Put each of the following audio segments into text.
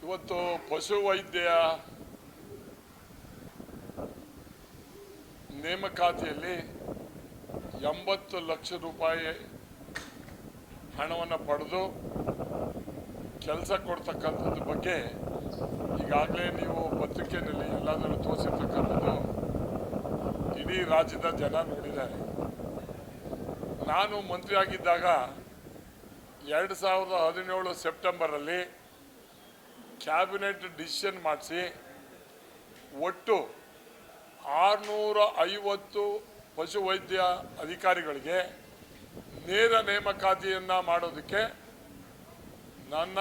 ಇವತ್ತು ಪಶು ವೈದ್ಯ ನೇಮಕಾತಿಯಲ್ಲಿ 80 ಲಕ್ಷ ರೂಪಾಯಿ ಹಣವನ್ನು ಪಡೆದು ಕೆಲಸ ಕೊಡ್ತಕ್ಕಂಥದ್ದು ಬಗ್ಗೆ ಈಗಾಗಲೇ ನೀವು ಪತ್ರಿಕೆಯಲ್ಲಿ ಎಲ್ಲದರಲ್ಲೂ ತೋರಿಸಿರ್ತಕ್ಕಂಥದ್ದು ಇಡೀ ರಾಜ್ಯದ ಜನ ನೋಡಿದ್ದಾರೆ. ನಾನು ಮಂತ್ರಿ ಆಗಿದ್ದಾಗ 2017 ಸೆಪ್ಟೆಂಬರಲ್ಲಿ ಕ್ಯಾಬಿನೆಟ್ ಡಿಸಿಷನ್ ಮಾಡಿಸಿ ಒಟ್ಟು 650 ಪಶುವೈದ್ಯ ಅಧಿಕಾರಿಗಳಿಗೆ ನೇರ ನೇಮಕಾತಿಯನ್ನು ಮಾಡೋದಕ್ಕೆ ನನ್ನ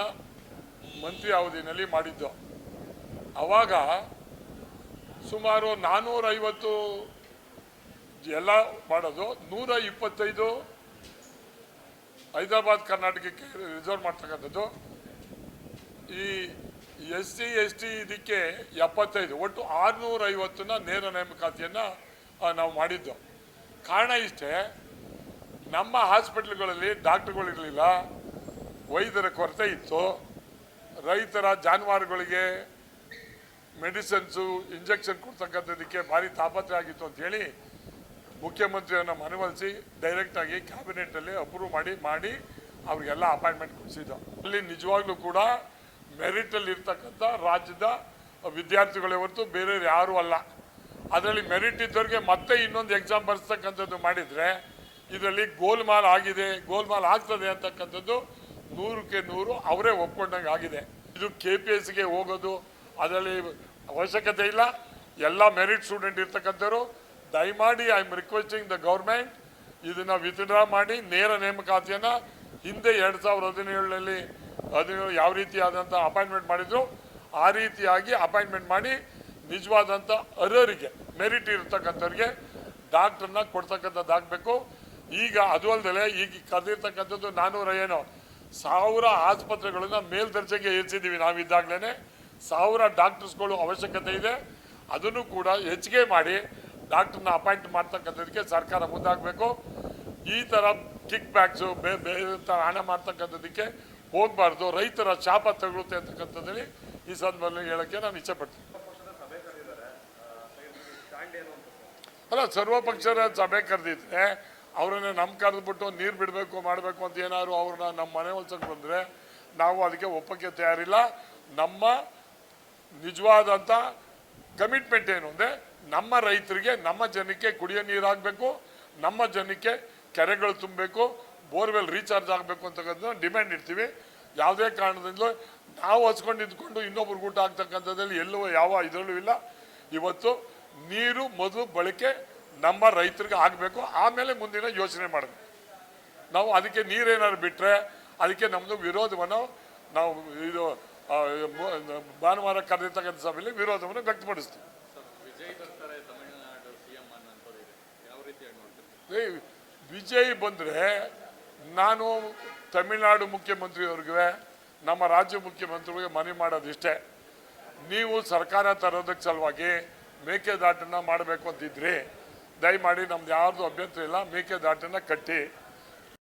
ಮಂತ್ರಿ ಅವಧಿಯಲ್ಲಿ ಮಾಡಿದ್ದು. ಆವಾಗ ಸುಮಾರು 450 ಎಲ್ಲ ಮಾಡೋದು, 125 ಹೈದರಾಬಾದ್ ಕರ್ನಾಟಕಕ್ಕೆ ರಿಸರ್ವ್ ಮಾಡ್ತಕ್ಕಂಥದ್ದು. ಈ SC ST ಇದಕ್ಕೆ 75, ಒಟ್ಟು 650ನ ನೇರ ನೇಮಕಾತಿಯನ್ನು ನಾವು ಮಾಡಿದ್ದು. ಕಾರಣ ಇಷ್ಟೇ, ನಮ್ಮ ಹಾಸ್ಪಿಟ್ಲ್ಗಳಲ್ಲಿ ಡಾಕ್ಟ್ರುಗಳಿರಲಿಲ್ಲ, ವೈದ್ಯರ ಕೊರತೆ ಇತ್ತು, ರೈತರ ಜಾನುವಾರುಗಳಿಗೆ ಮೆಡಿಸಿನ್ಸು ಇಂಜೆಕ್ಷನ್ ಕೊಡ್ತಕ್ಕಂಥದ್ದಕ್ಕೆ ಭಾರಿ ತಾಪತ್ರೆ ಆಗಿತ್ತು ಅಂಥೇಳಿ ಮುಖ್ಯಮಂತ್ರಿಯನ್ನು ಮನವೊಲಿಸಿ ಡೈರೆಕ್ಟಾಗಿ ಕ್ಯಾಬಿನೆಟಲ್ಲಿ ಅಪ್ರೂವ್ ಮಾಡಿ ಅವ್ರಿಗೆಲ್ಲ ಅಪಾಯಿಂಟ್ಮೆಂಟ್ ಕೊಡಿಸಿದ್ದು. ಅಲ್ಲಿ ನಿಜವಾಗ್ಲೂ ಕೂಡ ಮೆರಿಟಲ್ಲಿ ಇರ್ತಕ್ಕಂಥ ರಾಜ್ಯದ ವಿದ್ಯಾರ್ಥಿಗಳೇ ಹೊರತು ಬೇರೆ ಯಾರೂ ಅಲ್ಲ. ಅದರಲ್ಲಿ ಮೆರಿಟ್ ಇದ್ದವ್ರಿಗೆ ಮತ್ತೆ ಇನ್ನೊಂದು ಎಕ್ಸಾಮ್ ಬರೆಸ್ತಕ್ಕಂಥದ್ದು ಮಾಡಿದರೆ ಇದರಲ್ಲಿ ಗೋಲ್ಮಾಲ್ ಆಗಿದೆ, ಗೋಲ್ಮಾಲ್ ಆಗ್ತದೆ ಅಂತಕ್ಕಂಥದ್ದು 100ಕ್ಕೆ 100 ಅವರೇ ಒಪ್ಕೊಂಡಂಗೆ ಆಗಿದೆ. ಇದು KPSಗೆ ಹೋಗೋದು ಅದರಲ್ಲಿ ಅವಶ್ಯಕತೆ ಇಲ್ಲ. ಎಲ್ಲ ಮೆರಿಟ್ ಸ್ಟೂಡೆಂಟ್ ಇರ್ತಕ್ಕಂಥವ್ರು ದಯಮಾಡಿ I am requesting the government ಇದನ್ನು ವಿತ್ಡ್ರಾ ಮಾಡಿ ನೇರ ನೇಮಕಾತಿಯನ್ನು ಹಿಂದೆ 2017ರಲ್ಲಿ ಯಾವ ರೀತಿಯಾದಂಥ ಅಪಾಯಿಂಟ್ಮೆಂಟ್ ಮಾಡಿದ್ರು ಆ ರೀತಿಯಾಗಿ ಅಪಾಯಿಂಟ್ಮೆಂಟ್ ಮಾಡಿ ನಿಜವಾದಂಥ ಅರ್ಹರಿಗೆ ಮೆರಿಟ್ ಇರ್ತಕ್ಕಂಥವ್ರಿಗೆ ಡಾಕ್ಟ್ರನ್ನ ಕೊಡ್ತಕ್ಕಂಥದ್ದಾಗಬೇಕು. ಈಗ ಅದು ಅಲ್ಲದೆ ಈಗ ಕರೆದಿರ್ತಕ್ಕಂಥದ್ದು 400 ಆಸ್ಪತ್ರೆಗಳನ್ನು ಮೇಲ್ದರ್ಜೆಗೆ ಏರಿಸಿದ್ದೀವಿ. ನಾವಿದ್ದಾಗಲೇ 1000 ಡಾಕ್ಟರ್ಸ್ಗಳು ಅವಶ್ಯಕತೆ ಇದೆ. ಅದನ್ನು ಕೂಡ ಹೆಚ್ಚಿಗೆ ಮಾಡಿ ಡಾಕ್ಟ್ರನ್ನ ಅಪಾಯಿಂಟ್ ಮಾಡ್ತಕ್ಕಂಥದ್ದಕ್ಕೆ ಸರ್ಕಾರ ಮುಂದಾಗಬೇಕು. ಈ ಥರ ಕಿಕ್ ಬ್ಯಾಕ್ಸು ಬೇರೆ ಥರ ಹಣ ಮಾಡ್ತಕ್ಕಂಥದ್ದಕ್ಕೆ ಹೋಗಬಾರ್ದು. ರೈತರ ಶಾಪ ತಗೊಳುತ್ತೆ ಅಂತಕ್ಕಂಥದ್ದಲ್ಲಿ ಈ ಸಂದರ್ಭದಲ್ಲಿ ಹೇಳೋಕ್ಕೆ ನಾನು ಇಚ್ಛೆಪಡ್ತೀನಿ. ಅಲ್ಲ, ಸರ್ವಪಕ್ಷದ ಸಭೆ ಕರೆದಿದ್ರೆ ಅವರನ್ನ ನಮ್ಮ ಕರೆದ್ಬಿಟ್ಟು ನೀರು ಬಿಡಬೇಕು ಮಾಡಬೇಕು ಅಂತ ಏನಾದ್ರು ಅವ್ರನ್ನ ನಮ್ಮ ಮನೆ ಹೊಲ್ಸಕ್ಕೆ ಬಂದರೆ ನಾವು ಅದಕ್ಕೆ ಒಪ್ಪಕ್ಕೆ ತಯಾರಿಲ್ಲ. ನಮ್ಮ ನಿಜವಾದಂಥ ಕಮಿಟ್ಮೆಂಟ್ ಏನು ಅಂದರೆ ನಮ್ಮ ರೈತರಿಗೆ, ನಮ್ಮ ಜನಕ್ಕೆ ಕುಡಿಯೋ ನೀರಾಗಬೇಕು, ನಮ್ಮ ಜನಕ್ಕೆ ಕೆರೆಗಳು ತುಂಬಬೇಕು, ಬೋರ್ವೆಲ್ ರೀಚಾರ್ಜ್ ಆಗಬೇಕು ಅಂತಕ್ಕಂಥ ಡಿಮ್ಯಾಂಡ್ ಇಡ್ತೀವಿ. ಯಾವುದೇ ಕಾರಣದಿಂದಲೂ ನಾವು ಹಚ್ಕೊಂಡು ಇದ್ಕೊಂಡು ಇನ್ನೊಬ್ರಿಗೆ ಊಟ ಆಗ್ತಕ್ಕಂಥದ್ದಲ್ಲಿ ಎಲ್ಲೂ ಯಾವ ಇದರಲ್ಲೂ ಇಲ್ಲ. ಇವತ್ತು ನೀರು ಮೊದಲು ಬಳಕೆ ನಮ್ಮ ರೈತರಿಗೆ ಆಗಬೇಕು, ಆಮೇಲೆ ಮುಂದಿನ ಯೋಚನೆ ಮಾಡಬೇಕು. ನಾವು ಅದಕ್ಕೆ ನೀರೇನಾದ್ರು ಬಿಟ್ಟರೆ ಅದಕ್ಕೆ ನಮ್ಮದು ವಿರೋಧವನ್ನು ನಾವು ಇದು ಭಾನುವಾರ ಕರೆದಿರ್ತಕ್ಕಂಥ ಸಭೆಯಲ್ಲಿ ವಿರೋಧವನ್ನು ವ್ಯಕ್ತಪಡಿಸ್ತೀವಿ. ವಿಜಯ್ ಬಂದರೆ ನಾನು ತಮಿಳುನಾಡು ಮುಖ್ಯಮಂತ್ರಿಯವ್ರಿಗೆ, ನಮ್ಮ ರಾಜ್ಯ ಮುಖ್ಯಮಂತ್ರಿಗಳಿಗೆ ಮನವಿ ಮಾಡೋದಿಷ್ಟೇ, ನೀವು ಸರ್ಕಾರ ತರೋದಕ್ಕೆ ಸಲುವಾಗಿ ಮೇಕೆದಾಟನ್ನು ಮಾಡಬೇಕು ಅಂತಿದ್ರಿ, ದಯಮಾಡಿ ನಮ್ದು ಯಾರ್ದು ಅಭ್ಯಂತರ ಇಲ್ಲ, ಮೇಕೆದಾಟನ್ನು ಕಟ್ಟಿ